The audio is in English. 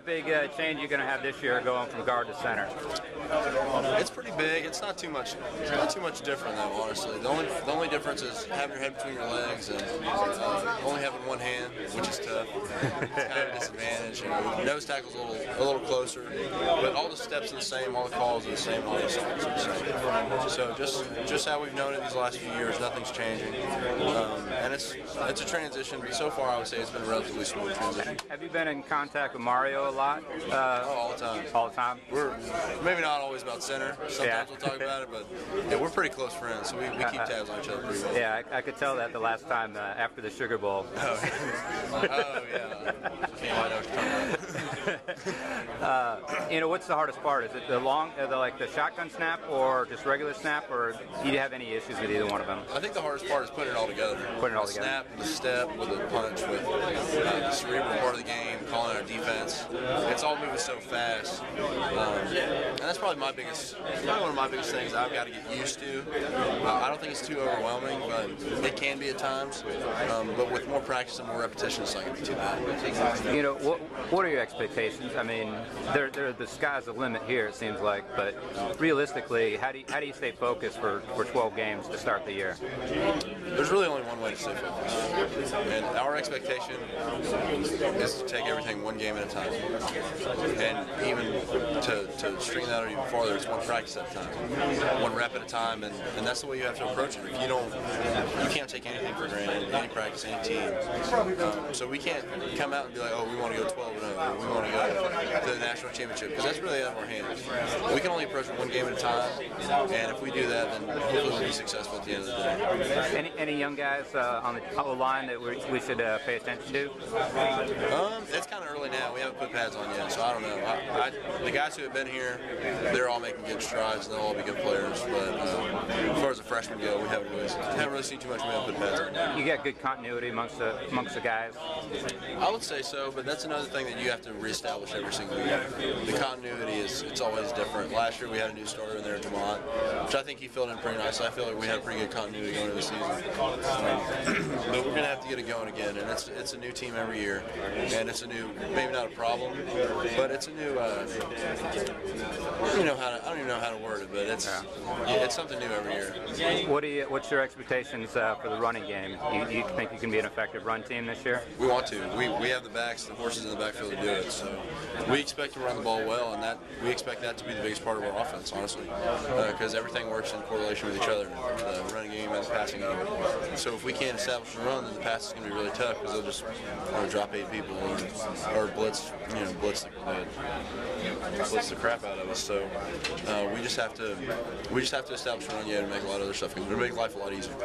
big change you're going to have this year going from guard to center? It's pretty big. It's not too much different though, honestly. The only difference is having your head between your legs and only having one hand, which is tough. It's kind of a disadvantage. And nose tackle's a little closer, but all the steps are the same, all the calls are the same, all the songs are the same. So just how we've known it these last few years, nothing's changing. And it's a transition, but so far I would say it's been a relatively smooth transition. Have you been in contact with Mario a lot? All the time. All the time? We're maybe not always about center. Sometimes we'll talk about it, but yeah, we're pretty close friends, so we keep tabs on each other pretty well. Yeah, I could tell that the last time after the Sugar Bowl. Oh yeah. I know what you're talking about. You know, what's the hardest part? Is it the shotgun snap, or just regular snap, or do you have any issues with either one of them? I think the hardest part is putting it all together. Putting it all the together. Snap, the step, with the punch, with the cerebral part of the game, calling our defense. It's all moving so fast, and that's probably one of my biggest things I've got to get used to. I don't think it's too overwhelming, but it can be at times. But with more practice and more repetition, it's not going to be too bad. You know, what are your expectations? I mean, the sky's the limit here, it seems like, but realistically, how do you stay focused for 12 games to start the year? There's really only one way to stay focused, and our expectation is to take everything one game at a time, and even to string that out even farther, it's one practice at a time, one rep at a time, and that's the way you have to approach it. If you can't take anything for granted, any practice, any team. So we can't come out and be like, oh, we want to go 12-0, or we want to go to the national championship, because that's really out of our hands. We can only approach it one game at a time, and if we do that, then hopefully we'll be successful at the end of the day. Any young guys on the O-line that we should pay attention to? It's kind of early now. We haven't put pads on yet, so I don't know. The guys who have been here, they're all making good strides, and they'll all be good players. But as far as the freshmen go, we haven't really seen too much. We haven't put pads on. You got good continuity amongst the guys? I would say so, but that's another thing that you have to reestablish every single year. The continuity it's always different. Last year we had a new starter in there, Jamont, which I think he filled in pretty nice. I feel like we had a pretty good continuity going into the season. But we're going to have to get it going again, and it's a new team every year, and it's a new, maybe not a problem, but it's a new, I don't even know how to word it, but it's something new every year. What's your expectations for the running game? You think you can be an effective run team this year? We want to. We have the backs, the horses in the backfield to do it, so we expect to run the ball well, and we expect that to be the biggest part of our offense, honestly, because everything works in correlation with each other, the running game and the passing game. So if we can't establish the run, then the pass is going to be really tough, because they'll just drop 8 people or blitz the crap out of us. So we just have to establish the run game and make a lot of other stuff. It'll make life a lot easier.